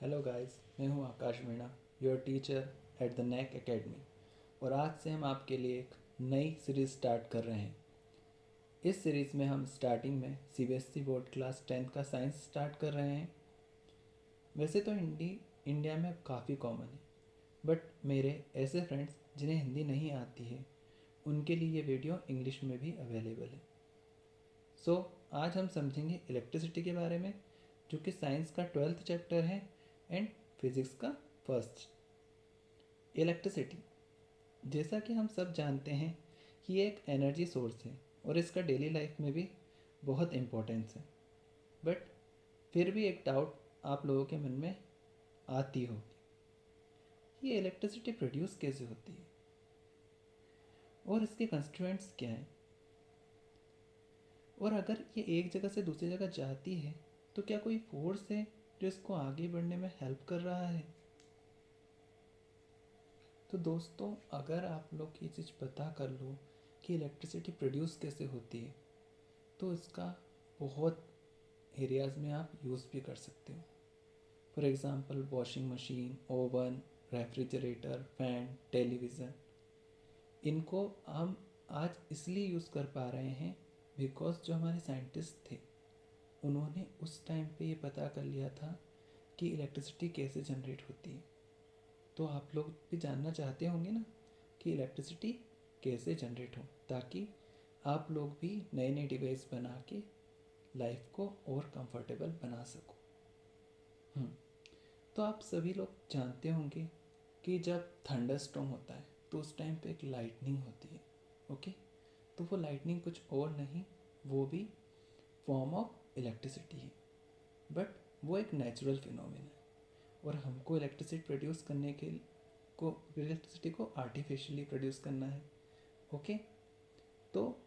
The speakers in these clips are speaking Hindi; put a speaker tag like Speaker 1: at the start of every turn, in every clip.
Speaker 1: हेलो गाइस, मैं हूं Aakash Meena, your teacher at the Neck Academy. और आज से हम आपके लिए एक नई सीरीज़ स्टार्ट कर रहे हैं। इस सीरीज़ में हम स्टार्टिंग में सीबीएसई बोर्ड क्लास 10 का साइंस स्टार्ट कर रहे हैं। वैसे तो हिंदी इंडिया में काफ़ी कॉमन है, बट मेरे ऐसे फ्रेंड्स जिन्हें हिंदी नहीं आती है उनके लिए ये वीडियो इंग्लिश में भी अवेलेबल है। सो आज हम समझेंगे इलेक्ट्रिसिटी के बारे में, जो कि साइंस का 12th चैप्टर है एंड फिज़िक्स का फर्स्ट। इलेक्ट्रिसिटी, जैसा कि हम सब जानते हैं कि ये एक एनर्जी सोर्स है और इसका डेली लाइफ में भी बहुत इम्पोर्टेंस है। बट फिर भी एक डाउट आप लोगों के मन में आती होगी, ये इलेक्ट्रिसिटी प्रोड्यूस कैसे होती है और इसके कंस्ट्रूएंट्स क्या हैं, और अगर ये एक जगह से दूसरी जगह जाती है तो क्या कोई फोर्स है जो इसको आगे बढ़ने में हेल्प कर रहा है। तो दोस्तों, अगर आप लोग ये चीज़ पता कर लो कि इलेक्ट्रिसिटी प्रोड्यूस कैसे होती है तो इसका बहुत एरियाज़ में आप यूज़ भी कर सकते हो। For example washing machine, oven, refrigerator, fan, television, इनको हम आज इसलिए यूज़ कर पा रहे हैं बिकॉज जो हमारे साइंटिस्ट थे उन्होंने उस टाइम पे ये पता कर लिया था कि इलेक्ट्रिसिटी कैसे जनरेट होती है। तो आप लोग भी जानना चाहते होंगे ना कि इलेक्ट्रिसिटी कैसे जनरेट हो, ताकि आप लोग भी नए नए डिवाइस बना के लाइफ को और कंफर्टेबल बना सको। तो आप सभी लोग जानते होंगे कि जब थंडर स्टॉर्म होता है तो उस टाइम पे एक लाइटनिंग होती है। ओके, तो वो लाइटनिंग कुछ और नहीं, वो भी फॉर्म ऑफ इलेक्ट्रिसिटी है, बट वो एक नेचुरल फिनोमेना है। और हमको इलेक्ट्रिसिटी प्रोड्यूस करने के को इलेक्ट्रिसिटी को आर्टिफिशियली प्रोड्यूस करना है। ओके, तो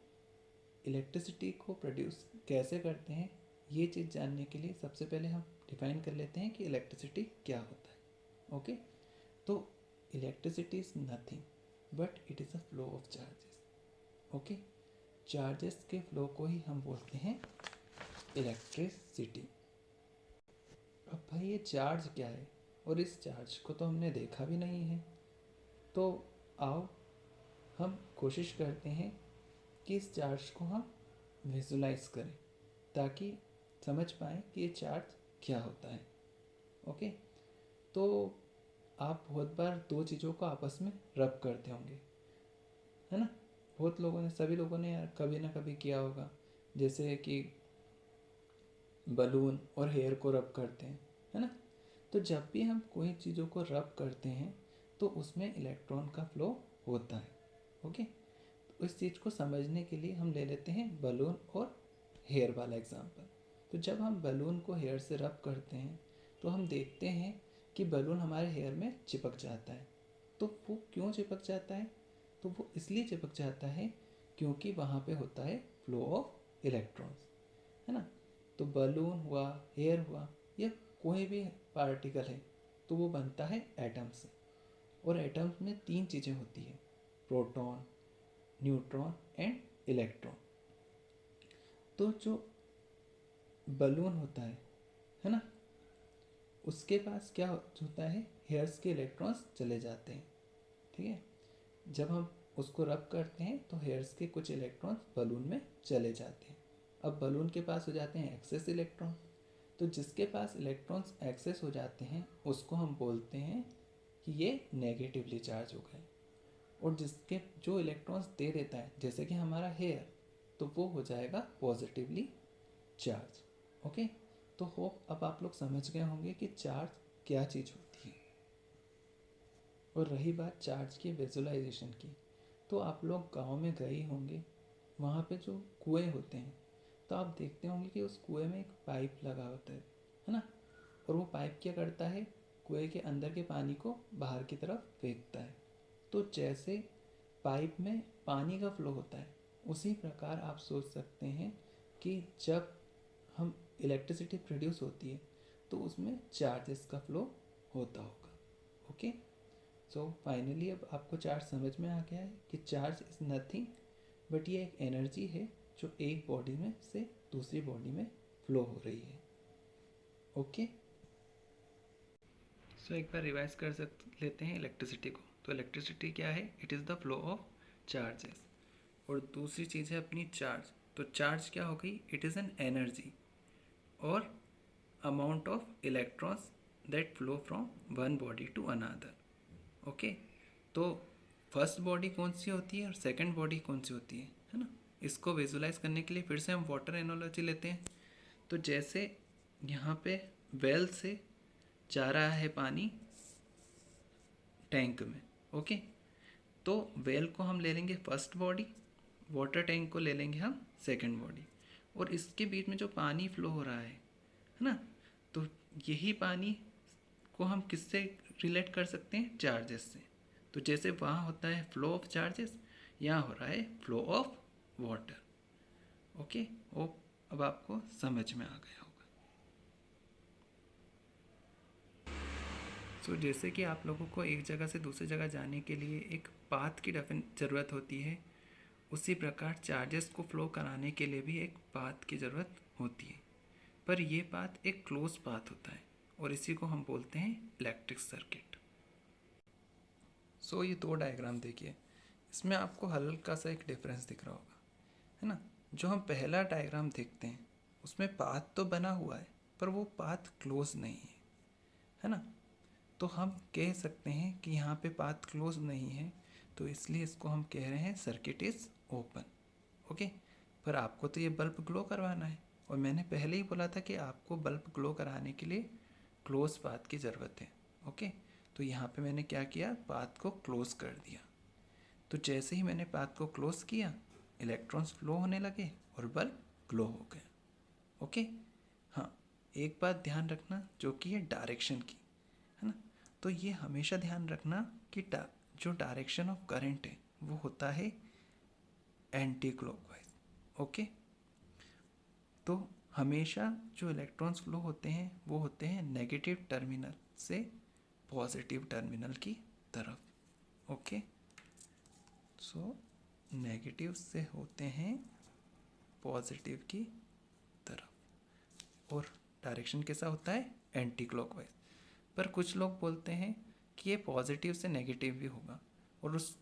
Speaker 1: इलेक्ट्रिसिटी को प्रोड्यूस कैसे करते हैं ये चीज़ जानने के लिए सबसे पहले हम डिफाइन कर लेते हैं कि इलेक्ट्रिसिटी क्या होता है। ओके, तो electricity is nothing but it is a flow of charges. Okay, charges के फ्लो को ही हम बोलते हैं इलेक्ट्रिसिटी। अब भाई ये चार्ज क्या है, और इस चार्ज को तो हमने देखा भी नहीं है, तो आओ हम कोशिश करते हैं कि इस चार्ज को हम विजुलाइज करें ताकि समझ पाएँ कि ये चार्ज क्या होता है। ओके, तो आप बहुत बार दो चीज़ों को आपस में रब करते होंगे, है ना। बहुत लोगों ने, सभी लोगों ने यार कभी ना कभी किया होगा, जैसे कि बलून और हेयर को रब करते हैं, है ना। तो जब भी हम कोई चीज़ों को रब करते हैं तो उसमें इलेक्ट्रॉन का फ्लो होता है। ओके, तो इस चीज़ को समझने के लिए हम ले लेते हैं बलून और हेयर वाला एग्जांपल। तो जब हम बलून को हेयर से रब करते हैं तो हम देखते हैं कि बलून हमारे हेयर में चिपक जाता है। तो वो क्यों चिपक जाता है, तो वो इसलिए चिपक जाता है क्योंकि वहाँ पे होता है फ्लो ऑफ इलेक्ट्रॉन्स, है ना। तो बलून हुआ, हेयर हुआ, या कोई भी पार्टिकल है तो वो बनता है एटम से। और एटम्स में तीन चीज़ें होती है, प्रोटॉन, न्यूट्रॉन एंड इलेक्ट्रॉन। तो जो बलून होता है ना, उसके पास क्या होता है, हेयर्स के इलेक्ट्रॉन्स चले जाते हैं। ठीक है, जब हम उसको रब करते हैं तो हेयर्स के कुछ इलेक्ट्रॉन्स बलून में चले जाते हैं। अब बलून के पास हो जाते हैं एक्सेस इलेक्ट्रॉन। तो जिसके पास इलेक्ट्रॉन्स एक्सेस हो जाते हैं उसको हम बोलते हैं कि ये नेगेटिवली चार्ज हो गए। और जिसके जो इलेक्ट्रॉन्स दे देता है, जैसे कि हमारा हेयर, तो वो हो जाएगा पॉजिटिवली चार्ज। ओके, तो होप अब आप लोग समझ गए होंगे कि चार्ज क्या चीज़ होती है। और रही बात चार्ज की विजुलाइजेशन की, तो आप लोग गांव में गए होंगे, वहाँ पे जो कुएं होते हैं तो आप देखते होंगे कि उस कुएं में एक पाइप लगा होता है ना। और वो पाइप क्या करता है, कुएं के अंदर के पानी को बाहर की तरफ फेंकता है। तो जैसे पाइप में पानी का फ्लो होता है, उसी प्रकार आप सोच सकते हैं कि जब हम इलेक्ट्रिसिटी प्रोड्यूस होती है तो उसमें चार्जेस का फ्लो होता होगा। ओके, सो फाइनली अब आपको चार्ज समझ में आ गया है कि चार्ज इज़ नथिंग बट ये एक एनर्जी है जो एक बॉडी में से दूसरी बॉडी में फ्लो हो रही है। ओके, सो एक बार रिवाइज कर लेते हैं इलेक्ट्रिसिटी को। तो इलेक्ट्रिसिटी क्या है? It is the flow of charges. और दूसरी चीज़ है अपनी चार्ज। तो चार्ज क्या हो गई? इट इज़ एन एनर्जी और amount of electrons that flow from one body to another. Okay, तो फर्स्ट बॉडी कौन सी होती है और सेकंड बॉडी कौन सी होती है ना? इसको विजुलाइज करने के लिए फिर से हम वाटर एनालॉजी लेते हैं। तो जैसे यहाँ पे वेल से जा रहा है पानी टैंक में, ओके, तो वेल को हम ले लेंगे फर्स्ट बॉडी, वाटर टैंक को ले लेंगे हम सेकंड बॉडी, और इसके बीच में जो पानी फ्लो हो रहा है ना, तो यही पानी को हम किससे रिलेट कर सकते हैं? चार्जेस से। तो जैसे वहाँ होता है फ्लो ऑफ चार्जेस, यहाँ हो रहा है फ्लो ऑफ वाटर। ओके, वो अब आपको समझ में आ गया होगा। सो जैसे कि आप लोगों को एक जगह से दूसरी जगह जाने के लिए एक पाथ की ज़रूरत होती है, उसी प्रकार चार्जेस को फ्लो कराने के लिए भी एक पाथ की ज़रूरत होती है। पर ये पाथ एक क्लोज पाथ होता है और इसी को हम बोलते हैं इलेक्ट्रिक सर्किट। सो ये दो डायग्राम देखिए, इसमें आपको हल्का सा एक डिफरेंस दिख रहा होगा, है ना? जो हम पहला डायग्राम देखते हैं उसमें पाथ तो बना हुआ है पर वो पाथ क्लोज नहीं है ना? तो हम कह सकते हैं कि यहाँ पे पाथ क्लोज नहीं है, तो इसलिए इसको हम कह रहे हैं सर्किट इज़ ओपन। ओके, पर आपको तो ये बल्ब ग्लो करवाना है और मैंने पहले ही बोला था कि आपको बल्ब ग्लो कराने के लिए क्लोज पाथ की ज़रूरत है। ओके, तो यहाँ पे मैंने क्या किया? पाथ को क्लोज कर दिया। तो जैसे ही मैंने पाथ को क्लोज किया, इलेक्ट्रॉन्स फ्लो होने लगे और बल्ब ग्लो हो गया। ओके, हाँ, एक बात ध्यान रखना जो कि है डायरेक्शन की, है ना? तो ये हमेशा ध्यान रखना कि जो डायरेक्शन ऑफ करंट है वो होता है एंटी क्लॉकवाइज। ओके, तो हमेशा जो इलेक्ट्रॉन्स फ्लो होते हैं वो होते हैं नेगेटिव टर्मिनल से पॉजिटिव टर्मिनल की तरफ। ओके, सो नेगेटिव से होते हैं पॉजिटिव की तरफ और डायरेक्शन कैसा होता है? Anti clockwise. पर कुछ लोग बोलते हैं कि ये पॉजिटिव से नेगेटिव भी होगा और उस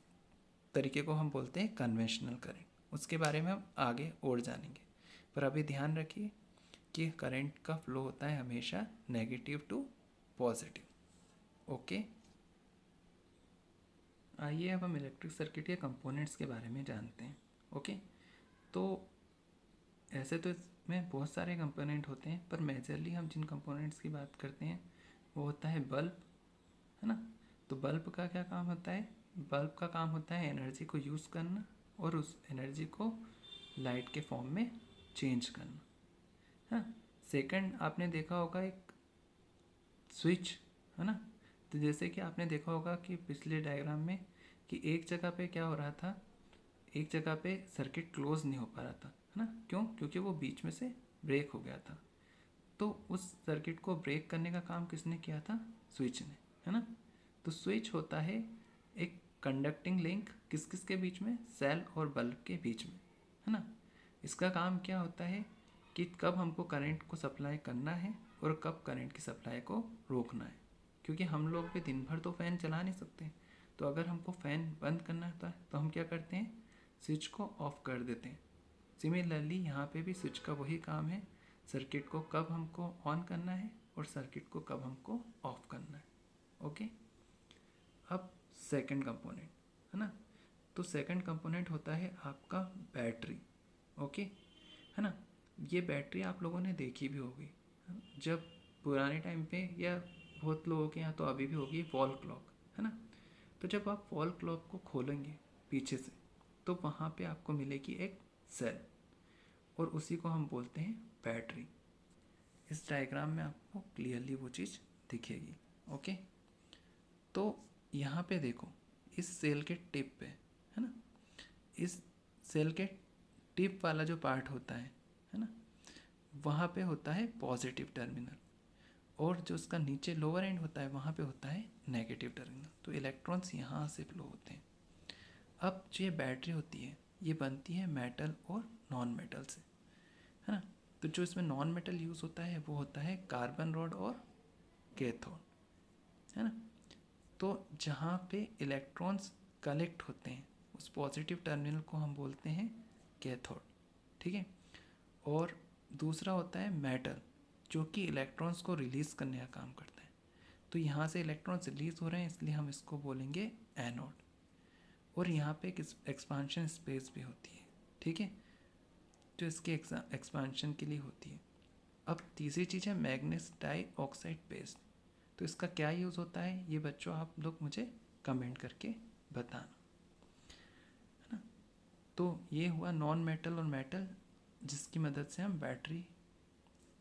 Speaker 1: तरीके को हम बोलते हैं कन्वेंशनल करंट। उसके बारे में हम आगे और जानेंगे, पर अभी ध्यान रखिए कि करंट का फ्लो होता है हमेशा नेगेटिव टू पॉजिटिव। ओके, आइए अब हम इलेक्ट्रिक सर्किट के कंपोनेंट्स के बारे में जानते हैं। ओके, तो ऐसे तो इसमें बहुत सारे कंपोनेंट होते हैं, पर मेजरली हम जिन कंपोनेंट्स की बात करते हैं वो होता है बल्ब, है ना? तो बल्ब का क्या काम होता है? बल्ब का काम होता है एनर्जी को यूज़ करना और उस एनर्जी को लाइट के फॉर्म में चेंज करना। हाँ, सेकंड आपने देखा होगा एक स्विच, है ना? तो जैसे कि आपने देखा होगा कि पिछले डायग्राम में कि एक जगह पे क्या हो रहा था, एक जगह पे सर्किट क्लोज नहीं हो पा रहा था, है ना? क्यों? क्योंकि वो बीच में से ब्रेक हो गया था। तो उस सर्किट को ब्रेक करने का काम किसने किया था? स्विच ने, है ना? तो स्विच होता है एक कंडक्टिंग लिंक किस किस के बीच में? सेल और बल्ब के बीच में, है ना? इसका काम क्या होता है कि कब हमको करंट को सप्लाई करना है और कब करंट की सप्लाई को रोकना है। क्योंकि हम लोग भी दिन भर तो फ़ैन चला नहीं सकते, तो अगर हमको फ़ैन बंद करना होता है तो हम क्या करते हैं? स्विच को ऑफ कर देते हैं। सिमिलरली यहाँ पे भी स्विच का वही काम है, सर्किट को कब हमको ऑन करना है और सर्किट को कब हमको ऑफ करना है। ओके, अब सेकंड कंपोनेंट, है ना? तो सेकंड कंपोनेंट होता है आपका बैटरी। ओके, है ना? ये बैटरी आप लोगों ने देखी भी होगी, जब पुराने टाइम पे या बहुत लोगों के यहाँ तो अभी भी होगी वॉल क्लॉक, है ना? तो जब आप वॉल क्लॉक को खोलेंगे पीछे से तो वहाँ पे आपको मिलेगी एक सेल और उसी को हम बोलते हैं बैटरी। इस डायग्राम में आपको क्लियरली वो चीज़ दिखेगी। ओके, तो यहाँ पे देखो इस सेल के टिप पे, है ना? इस सेल के टिप वाला जो पार्ट होता है ना, वहाँ पे होता है पॉजिटिव टर्मिनल और जो उसका नीचे लोअर एंड होता है वहाँ पे होता है नेगेटिव टर्मिनल। तो इलेक्ट्रॉन्स यहाँ से फ्लो होते हैं। अब जो ये बैटरी होती है ये बनती है मेटल और नॉन मेटल से, है ना? तो जो इसमें नॉन मेटल यूज़ होता है वो होता है कार्बन रॉड और कैथोड। है ना। तो जहाँ पे इलेक्ट्रॉन्स कलेक्ट होते हैं उस पॉजिटिव टर्मिनल को हम बोलते हैं कैथोड, ठीक है। और दूसरा होता है मेटल, जो कि इलेक्ट्रॉन्स को रिलीज़ करने का काम करता है। तो यहाँ से इलेक्ट्रॉन्स रिलीज़ हो रहे हैं, इसलिए हम इसको बोलेंगे एनोड। और यहाँ पे एक एक्सपांशन स्पेस भी होती है, ठीक है, जो इसके एक्सपांशन के लिए होती है। अब तीसरी चीज़ है मैग्नीज डाइऑक्साइड पेस्ट। तो इसका क्या यूज़ होता है ये बच्चों आप लोग मुझे कमेंट करके बताना, है ना। तो ये हुआ नॉन मेटल और मेटल, जिसकी मदद से हम बैटरी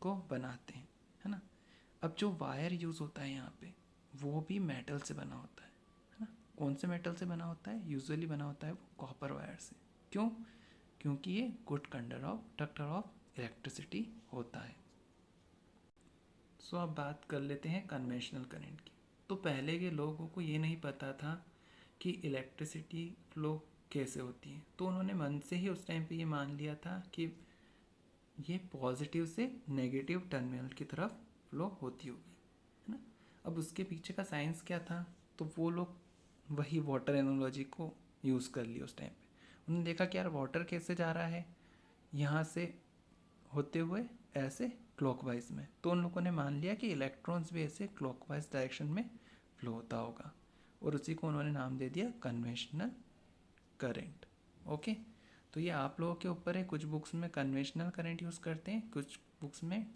Speaker 1: को बनाते हैं, है ना। अब जो वायर यूज़ होता है यहाँ पे वो भी मेटल से बना होता है ना। कौन से मेटल से बना होता है? यूजुअली बना होता है वो कॉपर वायर से। क्यों? क्योंकि ये गुड कंडक्टर ऑफ इलेक्ट्रिसिटी होता है। सो अब बात कर लेते हैं कन्वेंशनल करंट की। तो पहले के लोगों को ये नहीं पता था कि इलेक्ट्रिसिटी फ्लो कैसे होती है, तो उन्होंने मन से ही उस टाइम पे ये मान लिया था कि ये पॉजिटिव से नेगेटिव टर्मिनल की तरफ फ्लो होती होगी, है ना। अब उसके पीछे का साइंस क्या था? तो वो लोग वही वाटर एनालॉजी को यूज़ कर लिया उस टाइम पे। उन्होंने देखा कि यार वाटर कैसे जा रहा है यहाँ से होते हुए ऐसे क्लॉकवाइज में, तो उन लोगों ने मान लिया कि इलेक्ट्रॉन्स भी ऐसे क्लॉकवाइज डायरेक्शन में फ्लो होता होगा, और उसी को उन्होंने नाम दे दिया कन्वेंशनल करंट। ओके, तो ये आप लोगों के ऊपर है, कुछ बुक्स में कन्वेंशनल करंट यूज़ करते हैं, कुछ बुक्स में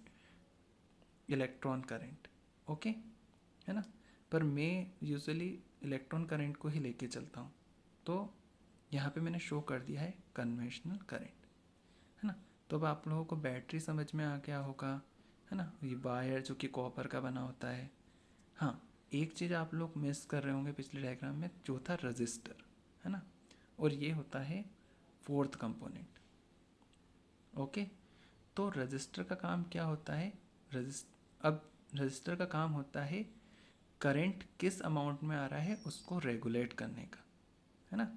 Speaker 1: इलेक्ट्रॉन करंट। ओके, है ना। पर मैं यूजुअली इलेक्ट्रॉन करंट को ही लेके चलता हूँ, तो यहाँ पे मैंने शो कर दिया है कन्वेंशनल करंट, है ना। तो अब आप लोगों को बैटरी समझ में आ गया होगा, है ना। ये वायर जो कि कॉपर का बना होता है। हाँ, एक चीज़ आप लोग मिस कर रहे होंगे पिछले डायग्राम में, जो था रजिस्टर, है ना। और ये होता है फोर्थ कंपोनेंट। ओके, तो रजिस्टर का काम क्या होता है? अब रजिस्टर का काम होता है करंट किस अमाउंट में आ रहा है उसको रेगुलेट करने का, है ना।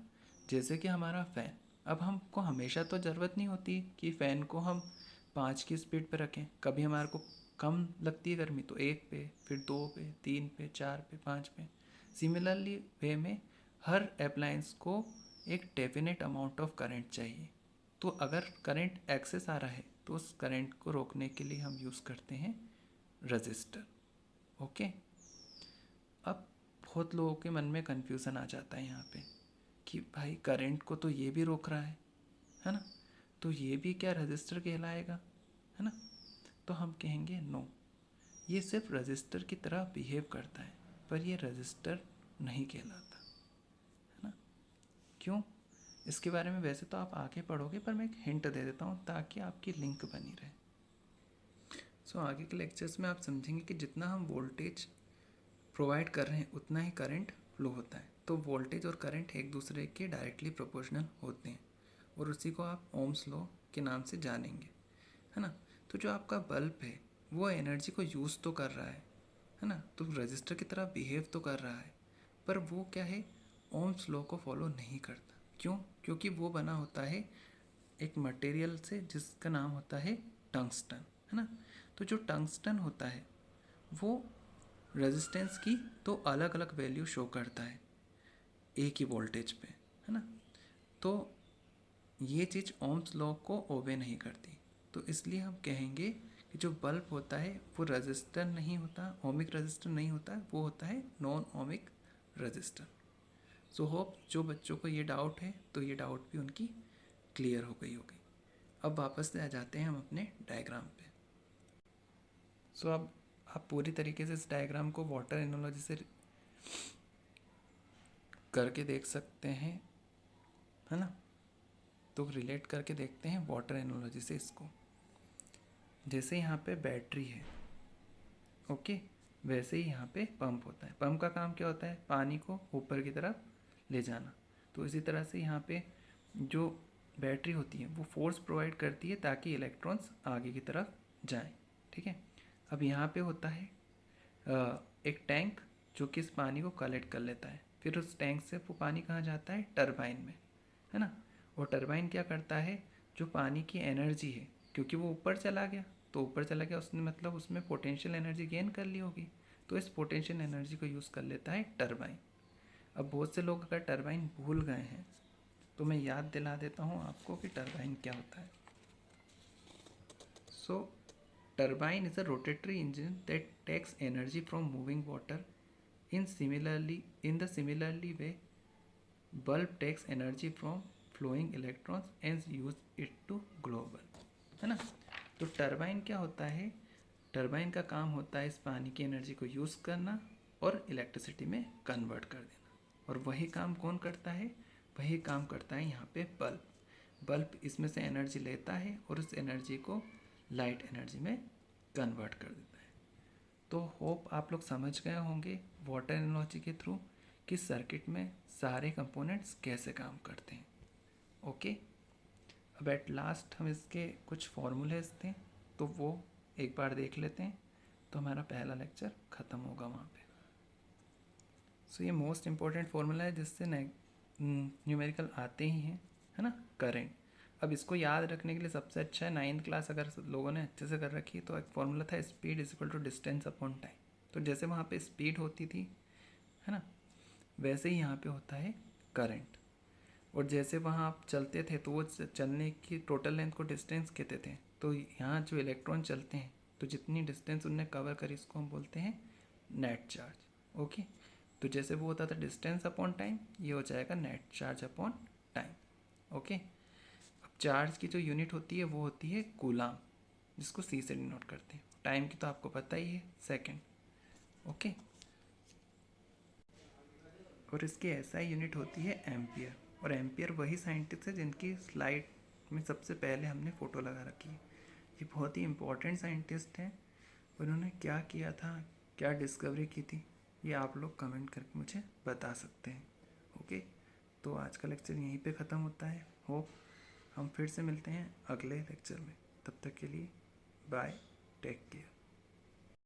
Speaker 1: जैसे कि हमारा फ़ैन, अब हमको हमेशा तो ज़रूरत नहीं होती कि फ़ैन को हम 5 की स्पीड पे रखें। कभी हमारे को कम लगती है गर्मी तो 1 पे, फिर 2 पे, 3 पे, 4 पे, 5 पे। सिमिलरली वे में हर अप्लायंस को एक डेफिनेट अमाउंट ऑफ करंट चाहिए। तो अगर करंट एक्सेस आ रहा है तो उस करंट को रोकने के लिए हम यूज़ करते हैं रजिस्टर। ओके, अब बहुत लोगों के मन में कन्फ्यूज़न आ जाता है यहाँ पे कि भाई करंट को तो ये भी रोक रहा है ना, तो ये भी क्या रजिस्टर कहलाएगा, है ना। तो हम कहेंगे नो, ये सिर्फ रजिस्टर की तरह बिहेव करता है, पर ये रजिस्टर नहीं कहलाता, है ना। क्यों? इसके बारे में वैसे तो आप आगे पढ़ोगे, पर मैं एक हिंट दे देता हूँ ताकि आपकी लिंक बनी रहे। सो आगे के लेक्चर्स में आप समझेंगे कि जितना हम वोल्टेज प्रोवाइड कर रहे हैं उतना ही करंट फ्लो होता है। तो वोल्टेज और करंट एक दूसरे के डायरेक्टली प्रोपोर्शनल होते हैं, और उसी को आप ओम्स लॉ के नाम से जानेंगे, है ना। तो जो आपका बल्ब है वो एनर्जी को यूज़ तो कर रहा है ना, तो रजिस्टर की तरह बिहेव तो कर रहा है, पर वो क्या है, ओम्स लॉ को फॉलो नहीं करता। क्यों? क्योंकि वो बना होता है एक मटेरियल से जिसका नाम होता है टंगस्टन, है ना। तो जो टंगस्टन होता है वो रेजिस्टेंस की तो अलग अलग वैल्यू शो करता है एक ही वोल्टेज पे, है ना। तो ये चीज़ ओम्स लॉ को ओबे नहीं करती, तो इसलिए हम कहेंगे कि जो बल्ब होता है वो रजिस्टर नहीं होता, ओमिक रजिस्टर नहीं होता है, वो होता है non ohmic register. So hope जो बच्चों को ये डाउट है तो ये डाउट भी उनकी क्लियर हो गई होगी। अब वापस से आ जाते हैं हम अपने डायग्राम पे। सो अब आप पूरी तरीके से इस डायग्राम को वाटर एनालॉजी से करके देख सकते हैं, है ना। तो रिलेट करके देखते हैं वाटर एनालॉजी से इसको। जैसे यहाँ पे बैटरी है, ओके, वैसे ही यहाँ पे पंप होता है। पंप का काम क्या होता है? पानी को ऊपर की तरफ ले जाना। तो इसी तरह से यहाँ पे जो बैटरी होती है वो फोर्स प्रोवाइड करती है ताकि इलेक्ट्रॉन्स आगे की तरफ जाएं, ठीक है। अब यहाँ पे होता है एक टैंक जो कि इस पानी को कलेक्ट कर लेता है, फिर उस टैंक से वो पानी कहाँ जाता है? टरबाइन में, है ना। और टरबाइन क्या करता है? जो पानी की एनर्जी है, क्योंकि वो ऊपर चला गया, तो ऊपर चला गया उसने मतलब उसमें पोटेंशियल एनर्जी गेन कर ली होगी, तो इस पोटेंशियल एनर्जी को यूज़ कर लेता है टरबाइन। अब बहुत से लोग अगर टरबाइन भूल गए हैं तो मैं याद दिला देता हूँ आपको कि टरबाइन क्या होता है। So turbine is a rotary engine that takes energy from moving water in the similarly way bulb takes energy from flowing electrons and use it to global, है ना। तो टरबाइन क्या होता है? टरबाइन का काम होता है इस पानी की एनर्जी को यूज़ करना और इलेक्ट्रिसिटी में कन्वर्ट कर देना। और वही काम कौन करता है? वही काम करता है यहाँ पे बल्ब। बल्ब इसमें से एनर्जी लेता है और उस एनर्जी को लाइट एनर्जी में कन्वर्ट कर देता है। तो होप आप लोग समझ गए होंगे वाटर एनालॉजी के थ्रू कि सर्किट में सारे कंपोनेंट्स कैसे काम करते हैं। ओके, अब एट लास्ट हम इसके कुछ फॉर्मूलेज थे तो वो एक बार देख लेते हैं, तो हमारा पहला लेक्चर ख़त्म होगा वहाँ पे। सो ये मोस्ट इम्पॉर्टेंट फार्मूला है जिससे न्यूमेरिकल आते ही हैं, है ना। करेंट, अब इसको याद रखने के लिए सबसे अच्छा है 9th क्लास अगर लोगों ने अच्छे से कर रखी है तो एक फॉर्मूला था speed is equal to distance upon time. तो जैसे वहाँ पे स्पीड होती थी, है ना, वैसे ही यहाँ पे होता है करंट। और जैसे वहाँ आप चलते थे तो वो चलने की टोटल लेंथ को डिस्टेंस कहते थे। तो यहाँ जो इलेक्ट्रॉन चलते हैं तो जितनी डिस्टेंस उनने कवर करी इसको हम बोलते हैं नेट चार्ज। ओके, तो जैसे वो होता था डिस्टेंस अपॉन टाइम, ये हो जाएगा net charge upon time. Okay, अब चार्ज की जो यूनिट होती है वो होती है कूलाम, जिसको सी से डिनोट करते हैं। टाइम की तो आपको पता ही है, सेकेंड। ओके, और इसकी एसआई यूनिट होती है एम्पियर। और एम्पियर वही साइंटिस्ट है जिनकी स्लाइड में सबसे पहले हमने फ़ोटो लगा रखी है। ये बहुत ही इम्पोर्टेंट साइंटिस्ट हैं। उन्होंने क्या किया था, क्या डिस्कवरी की थी, ये आप लोग कमेंट करके मुझे बता सकते हैं। ओके, तो आज का लेक्चर यहीं पे ख़त्म होता है। होप हम फिर से मिलते हैं अगले लेक्चर में। तब तक के लिए बाय, टेक केयर।